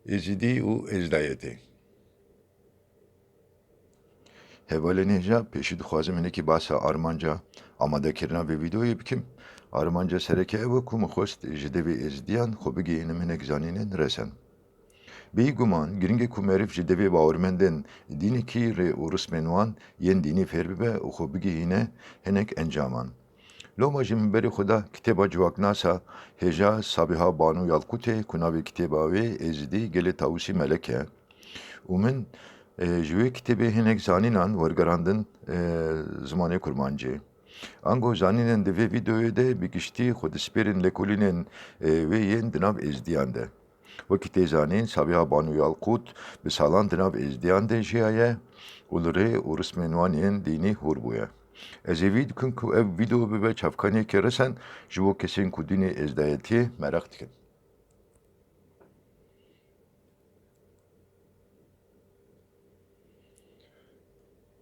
Ezidi u ezdayeti. Hevalênêja pêşî dixwazim hinekî basa armanca amadekirina vê videoyê bikim. Armanca sereke ew e ku min xwest ji devê êzidiyan xwe bigihînim hinek zanînên resen. Bêguman giring e ku meriv ji devê bawirmendên dînekî rê û rismên wan yên dînî fêr bibe û xwe bigihîne hinek encaman. Loma ji minberê xwe da kitêba civaknasa hêja Sabiha Banu Yalkutê ku navê kitêba wê Êzidî gelê Tawusî Melek e. û min ji wê kitêbê hinek zanînan wergerandin zimanê Kurmancê. Ango zanînên di vê videoyê de bi giştî xwe dispêrin lêkolînên wê yên di nav êzidiyan de. Wekî tê zanîn Sabiha Banu Yalkut bi salan di nav êzidiyan de jiyaye û li rê û rismên wan yên dînî hûr bûye. Ez ê vî dikim ku ev video bibe çavkaniyekê resen ji bo kesên ku dînê êzdayetiyê merak dikin.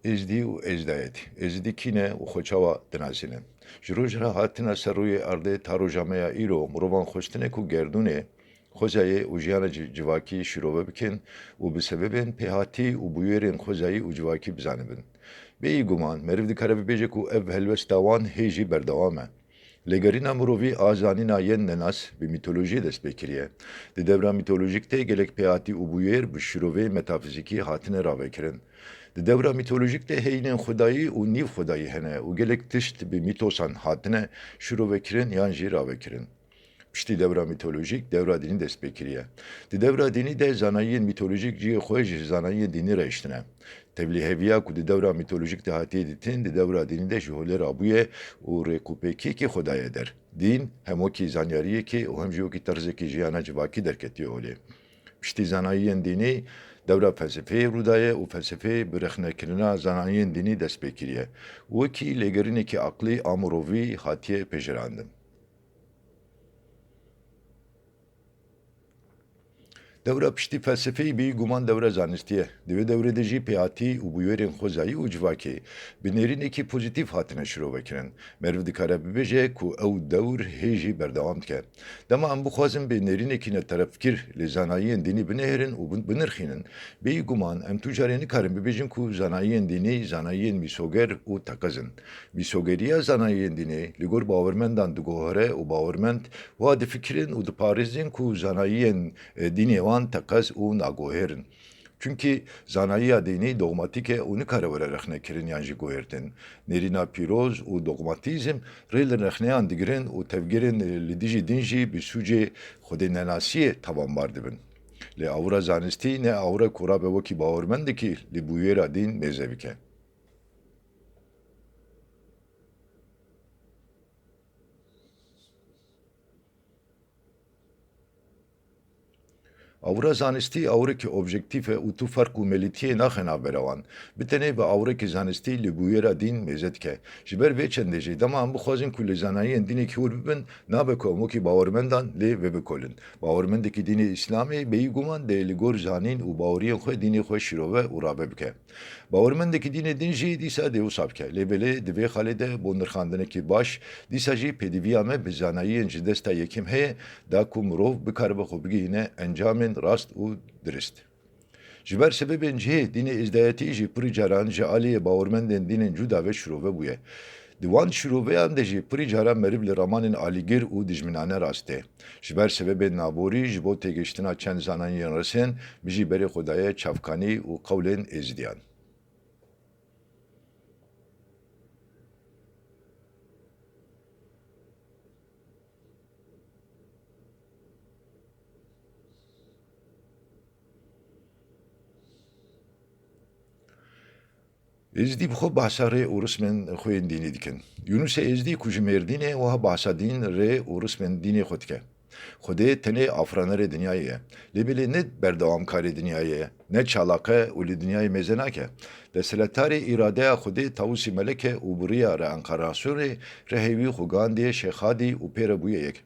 Êzidî û ezdayetî. Êzidî kî ne û xwe çawa dinasînin? Ji roj re hatina ser rûyê erdê ta roja me ya îro mirovan xwestinê ku gerdûnê xwezayê û jiyana civakî şîrove bikin û bi sebebên pêhatî û bûyerên xwezayî û civakî bizanibin. Bêguman meriv dikare bibêje ku ev helwesta wan hê jî berdewam e. Lêgerîna mirovî a zanîna yên nenas bi mîtolojiyê dest pê kiriye. Di devra mîtolojîk tê gelek pêhatî û bûyer bi şîrovê metafîzîkî hatine ravekirin. Di devra mîtolojîk tê heyînên xwedayî û nîv xwedayî hene û gelek tişt bi mîtosan hatine şîrovekirin yan jî ravekirin. Piştî devra mîtolojîk devra dînî dest pê kiriye. Di devra dînî de zanayiyên mîtolojîk ciyê xwe ji zanayiyên dînî re iştine. Tevlîheviya ku di devra mîtolojîk de hatiye dîtin di devra dînî de ji holê rabûye û rêkûpêkiyekê xwedayê der. Dîn hem wekî zanyariyekê û hem jî wekî terzekî jiyana civakî derketiye holê. Piştî zanayiyên dînî devra felsefeyê rûdaye û felsefê bi rexnekirina zanayiyên dînî dest pê kiriye. Wekî lêgerînekî aqlî a mirovî hatiye pêjirandin. Devra piştî felsefeyê bêguman devra zanîstiye. Di vê devrê de jî pêhatî û bûyerên xwezayî û civakî bi nêrînekî pozîtîv hatine şîrovekirin. Meriv dikare bibêje ku ew dewr hê jî berdewam dike. Dema em bixwazin bi nêrînekî neterefkir lê zanayiyên dînî binêrin û binirxînin. Bêguman em tu carê nikarin bibêjin ku zanayiyên dînî zanayiyên mîsoger û teqezin. Mîsogeriya zanayiyên dînî li gor bawirmendan digohere û bawirmend wa difikirin û diparêzin ku zanayiyên dînê wan teqez û nagoherin. Çünkü zanayiya dînî dogmatîk e û nikare were rexnekirin yan jî gohertin. Nêrîna pîroz û dogmatîzm rê li rexneyan digirin û tevgerên li dijî din jî bi sûcê xwedênenasiyê tawanbar dibin. Lê awra zanistî ne awra ku rabe wekî bawirmendekî li bûyera dîn mêze bike. Awra zanistî awrekî objektif e û tu ferq û melîtiyê naxe navbera wan. Bi tenê bi awrekî zanistî li bûyera dîn mêze dike. Ji ber vê çendê jî dema em bixwazin ku li zanayiyên dînekî hûr bibin, nabe ku em wekî bawirmendan lê vebikolin. Bawirmendekî dînê İslamê bêguman dê li gor zanîn û baweriyên xwe dînê xwe şîrove û rabe bike. Bawirmendekî dînê din jî dîsa dê wisa bike. Lê belê di vê xalê de bo nirxandinekî baş, dîsa jî pêdiviya me bi zanayiyên ji desta yekîm heye da ku mirov bikaribe xwe bigihîne encamên rast û dirist. Ji ber sebebên cihê dînê êzdayetî jî pirî caran ji aliyê bawirmendên dînên cuda ve şîrove bûye. Di wan şîroveyan de jî pirî caran meriv li ramanên alîgir û dijminane rast tê. Ji ber sebebên naborî ji bo têgeştina çend zanayiyên resên bi jî berê xwe daye çavkanî û qewlên êzidiyan. Êzidî bi xwe behsa rê û rismên xwe yên dînî dikin. Yûnûsê Êzidî ku ji Mêrdînê wiha behsa dîn, rê û rismên dînê xwe dike. Xwedê tenê afranerê dinyayê ye. Lê bilê ne berdewamkarê dinyayê ye, ne çalaqe û li dinyayê mêze nake. Desthilatdarê îradeya Xwedê Tawusî Melek e û bi rêya reenkarnasyonê rehêwî Xwegandê, Şêxadî û pê re bûye yek.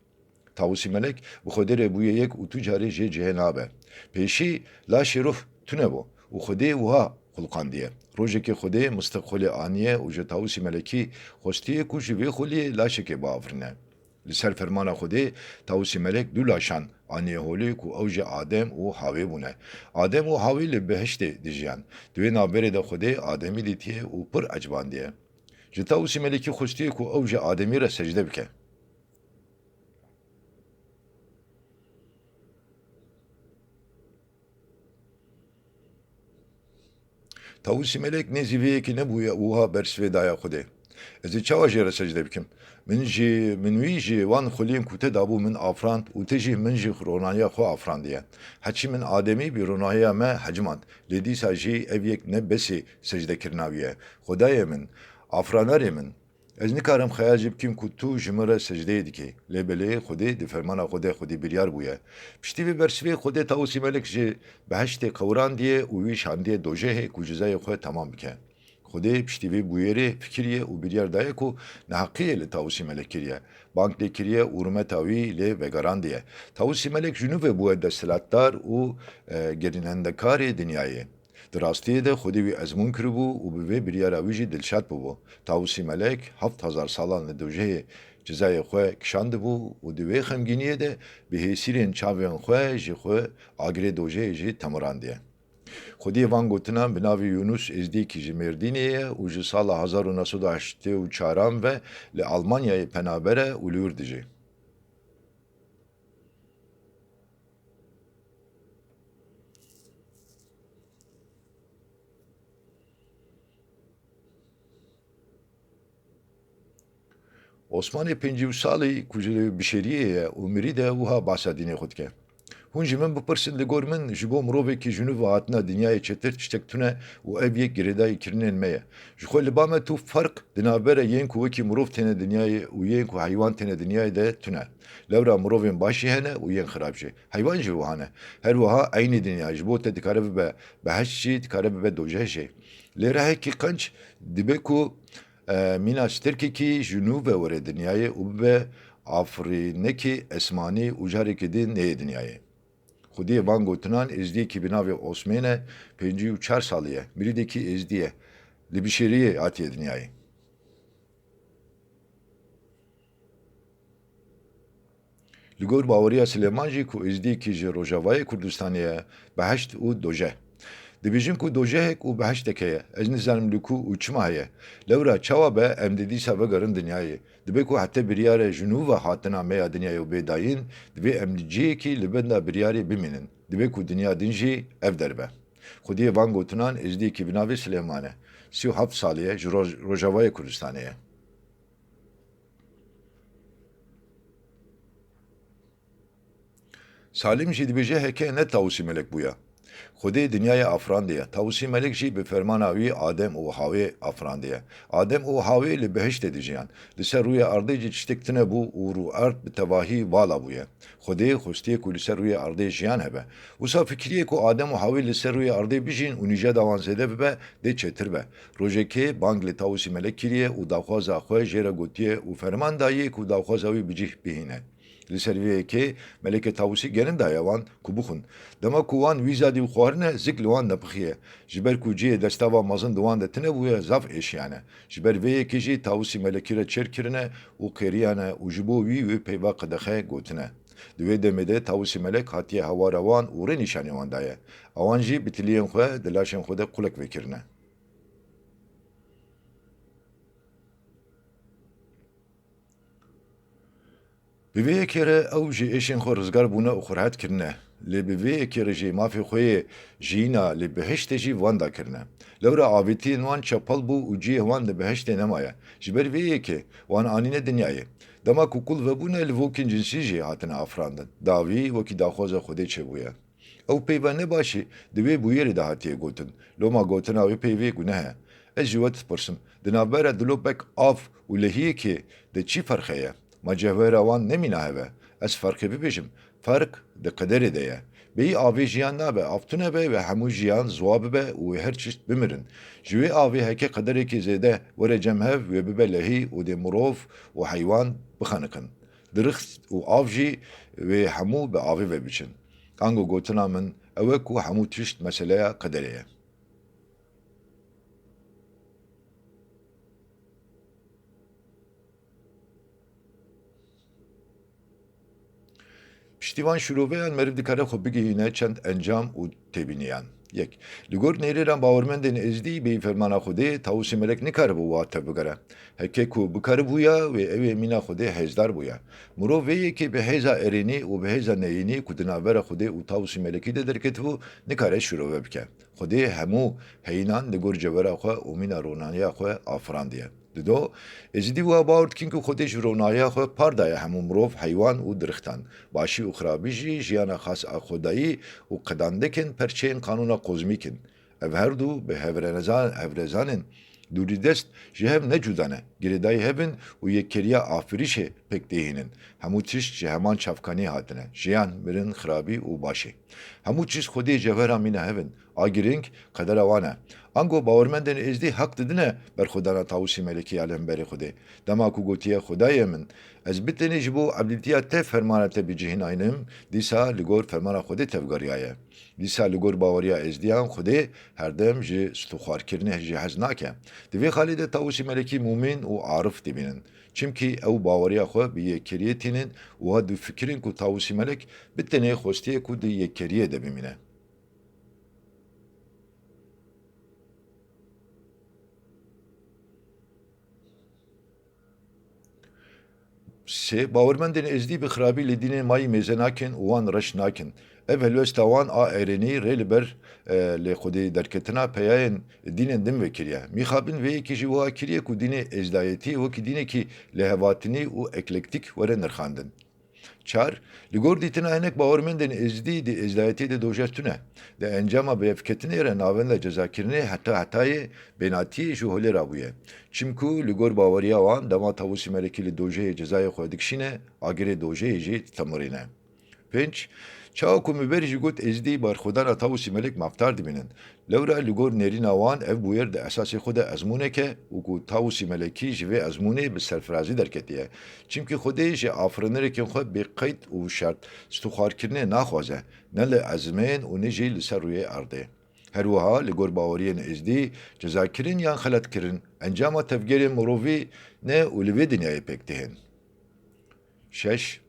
Tawusî Melek bi Xwedê re bûye yek û tu carê jê cihê nabe. Pêşî laşê ruh tune bû û Xwedê wiha xulqandiye. Rojekê Xwedê mustexwelê aniye û ji Tawusî Melekî xwestiye ku ji vê xweliyê laşekê biafirine. Li ser fermana Xwedê Tawusî melek du laşan aniyê holê ku ew jî Adem û Hawê bûne. Adem û Hawê li behiştê dijiyan. Di wê navberê de Xwedê Ademî dîtiye û pir ecbandiye. Ji Tawusî melekî xwestiye ku ew ji Ademî re secde bike. Tawusî melek nê zîviyekî nebûye wiha bersivê daye Xwedê. Ez ê çawa jê re secde bikim? Min wî jî wan xuliyên ku te dabû min afrand û te jî min jî ronahîya xwe afrandiye. Heçî min Ademî bi ronahîya me hecimand. Lê dîsa jî ev yek ne besî secdekirina wî ye. Xwedayê min, afranerê min, ez nikarim xeyal jî bikim ku tu ji min re secdeyê dikî. Lê belê Xwedê di fermana Xwedê xwedî biryar bûye. Piştî vê bersivê Xwedê Tawusî melek ji behiştê qewrandiye û wî şandiye dojehê ku cizayê xwe temam bike. Xwedê piştî vê bûyerê fikiriye û biryar daye ku neheqiyê li Tawusî melek kiriye. Bank lê kiriye û rûmeta wî lê vegerandiye. Tawusî melek ji nû ve bûye desthilatdar û gerînendekarê dinyayê. Di rastiyê de Xwedê wî ezmûn kiribû û bi vê biryara wî jî dilşad bûbû. Tawusî melek 7000 salan li dojehê cizayê xwe kişandibû û di vê xemgîniyê de bi hêsîrên çavên xwe ji xwe agirê dojehê jî temirandiye. Xwedî van gotinan bi navê Yunus êzdîyekî ji Mêrdînê ye û ji sala 1984 ve li Almanyayê penaber e û li wir dijî. Osmanê pêncî salî ku ji bişeriyê ye û mirî de wiha behsa dînê xwe dike. Hûn ji min bipirsin li gor min ji bo mirovekî ji nû ve hatina dinyayê çetir tiştek tune û ev yek girêdayîkirinên me ye. Ji xwe li ba me tu ferq di navbera yên ku wekî mirov têne dinyayê û yên ku heywan têne dinyayê de tune. Lewra mirovên başî hene û yên xirab jî. Heywan jî wiha ne. Her wiha eynî dinya ji bo te dikare bibe behişt jî dikare bibe dojeh jî. Lê rehekî qenç dibe ku mîna stêrkekî ji nû ve were dinyayê û bibe afrînekî esmanî û carekî din neyê dinyayê. Xwedî van gotinan êzdiyekî bi navê Osmên e pêncî û çar salî ye. Mirîdekî êzdî ye. Li bişeriyê hatiye dinyayê. Li gor baweriya Silêman jî ku êzdiyekî ji Rojavayê Kurdistanê ye behişt û dojeh. Dibêjin ku dojehek û behiştek heye. Ez nizanim li ku û çima heye. Lewra çawa be em dê dîsa vegerin dinyayê. Dibe ku hete biryare ji nû ve hatina me ya dinyayê û bêdayîn, divê em ciyekî li benda biryarê bimînin. Dibe ku dinya din jî ev derbe. Xwedî van gotinan êzdiyekî bi navê Silêman e. 37 salî ye ji Rojavayê Kurdistanê ye. Salim jî dibêje heke ne Tawusî melek bûye. Xwedê dinyayê afrandiye. Tawusî melek jî bi fermana wî Adem û Hawê afrandiye. Adem û Hawê li behiştê dijiyan. Li ser rûyê erdê jî tiştek tune bû û rûerd bi tevahî vala bûye. Xwedê xwestiye ku li ser rûyê erdê jiyan hebe. Wisa fikiriye ku Adem û Hawê li ser rûyê erdê bijîn û nîjada wan zêde bibe, dê çêtir be. Rojekê bang li Tawusî melek kiriye û daxwaza xwe jê re gotiye û ferman daye ku daxwaza wî bicih bihîne. Li ser vê yekê melekê Tawusî gerin daye wan ku bixwin. Dema ku wan wî zadî û xwarine zik li wan nepixiye. Ji ber ku ciyê destava mezin di wan de tune bûye zaf êşiyane. Ji ber vê yekê jî Tawusî melekî re çêr kirine û qêriyane û ji bo wî wê peyva qedexe gotine. Di wê demê de Tawusî melek hatiye hewara wan û rê nîşanê wan daye. Ewan jî bi tiliyên xwe di laşên xwe de qulek vekirine. Bi vê yekê re ew ji êşên xwe rizgar bûne û xurhet kirine. Lê bi vê yekê re jî mafê xwe yê jiyîna li behiştê jî wan da kirine. Lewra avêtiyên wan çepel bû û ciyê wan li behiştê nemaye. Ji ber vê yekê wan anîne dinyayê. Dema ku kul vebûne li vokên cinsî jî hatine afrandin. Dawî wekî daxwaza Xwedê çêbûye. Ew peyva ne başî di wê bûyerê de hatiye gotin. Loma gotina wê peyvê guneh e. Ez ji we dipirsim. Di navbera dilopek av û lehiyekê de çi ferq heye? Ma cevhera wan nemîna heve. Ez ferqê bibêjim. Ferq di qederê de ye. Bêyî avê jiyan nabe, av tune be ve hemû jiyan ziwa bibe û her çişt bimirin. Ji wê avê heke qederekî zêde were cem hev wê bibe lehî û dê mirov û heywan bixeniqin. Dirixt û av jî wê hemû bi avê ve biçin. Ango gotina min ew e ku hemû tişt meseleya qederê ye. Piştivan şuroveyan meriv dikare xwe bigihîne çend encam û têbîniyan. Yek. Li gor nêrêran bawermendên Êzdî bê fermana Xwedê Tawûsê Melek nikaribu wa tevbigere. Heke ku bikaribûya wê ew ê mîna Xwedê hêzdar bûye. Mirov vê yekê bi hêza erênî û bi hêza neyînî ku di navbera Xwedê û Tawûsê Melekî de derketibû nikare şîrove bike. Xwedê hemû heyînan li gor cewera xwe û mîna ronaniya xwe afirandiye. Dido, Êzidî wa bawer dikin ku Xwedê ji ronaniya xwe par daye hemû mirov, heywan û dirixtan. Başî û xirabî jî jiyana xas a Xwedayî û qedandekên perçeyên qanûna kozmîk in. Ev her du bi hevrezanên dûrîdest ji hev ne cuda ne. Girêdayî hevin û yekkeriya afirîşê pek dihînin. Hemû tişt ji heman çavkanî hatine. Jiyan, mirin, xirabî û başê. Hemû çîz Xwedê cewhera mîna hevin. A girîng qedera wan e. Ango bawermendên Êzdî haq didine berxwedana Tawûsê Melekî ya li hemberî Xwedê. Dema ku gotiye Xwedayê min, ez bitênê ji bo ebdîtiya te fermana te bicihînayînim, dîsa li gor fermana Xwedê tevgeriyaye. Dîsa li gor baweriya Êzdiyan Xwedê herdem ji stûxwarkirinê jî hez nake. Di vê xalê de Tawûsê Melekî mûmîn û arif dibînin. Çimkî ew baweriya xwe bi yekkeriyê tînin û wa difikirin ku Tawûsê Melek bitênê xwestiye ku di yekkeriyê de bimîne. Sê bawermendên Êzdî bi xirabî li dînê mayî mêze nakin û wan reş nakin. Ev helwesta wan a erênî rê li ber lê Xwedê derketina peyayên dînên din vekiriye. Mîxabin vê yekê jî wiha kiriye ku dînê Êzdayetî wekî dînekî lêhevatînî û eklektik were nirxandin. Çar, li gor dîtina hinek bawermendên Êzdî di Êzdayetî de doja tune. Di encama bêyevketinê re navenda cezakirinê heta hetayê bênatiyê ji holê rabûye. Çimku li gor baweriya wan dema Tawûsê Melekî li dojeyê cezayê xwe dikişîne, agirê dojeyê jî temirîne. Pênc, çawa ku mi berî ji got Êzdî berxwedana Tawûsê Melek mafdar dibînin. Lewra li gor nêrîna wan ev bûyer di esasê xwe de ezmûneke û ku Tawûsê Melekî ji vê ezmûnê bi serfirazî derketiye. Çimkî Xwedê ji afirinerekên xwe bê qeyd û şert stûxwarkirinê naxwaze, ne li ezmên û ne jî li ser rûyê erdê. Her wiha li gor baweriyên Êzdî cezakirin yan xeletkirin, encama tevgerên mirovî ne û li vê dinyayê pek dihên. Şeş,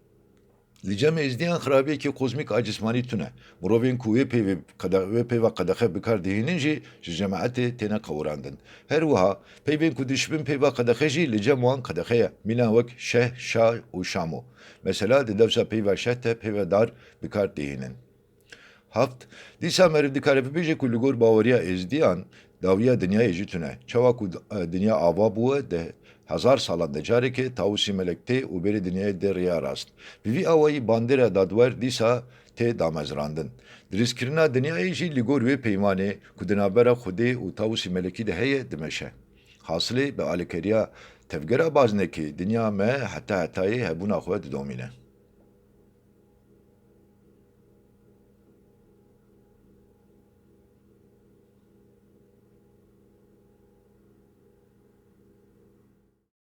li cem Êzdiyan xirabiyekî kozmîk a cismanî tune. Mirovên ku wê peyva qedexe bikar dihînin jî ji cemaetê têne qewirandin. Her wiha peyvên ku dişibin peyva qedexe jî li cem wan qedexe ye. Mîna wek şeh, şah û şamo. Mesela di dewsa peyva şeh de peyva dar bikar dihînin. Haft, dîsa meriv dikare bibêje ku li gor baweriya Êzdiyan dawiya dinyayê jî tune. Çawa ku dinya ava bûye de hezar salan de carekê Tawûsê Melek tê û berê dinyayê de rêya rast. Bi vî awayî bandêra dadwer dîsa tê damezrandin. Dirîskirina dinyayê jî li gor vê peymanê ku di navbera Xwedê û Tawûsê Melekî de heye dimeşe. Hasilê bi alîkariya tevgera bazinekê dinya me heta hetayê hebûna xwe didomîne.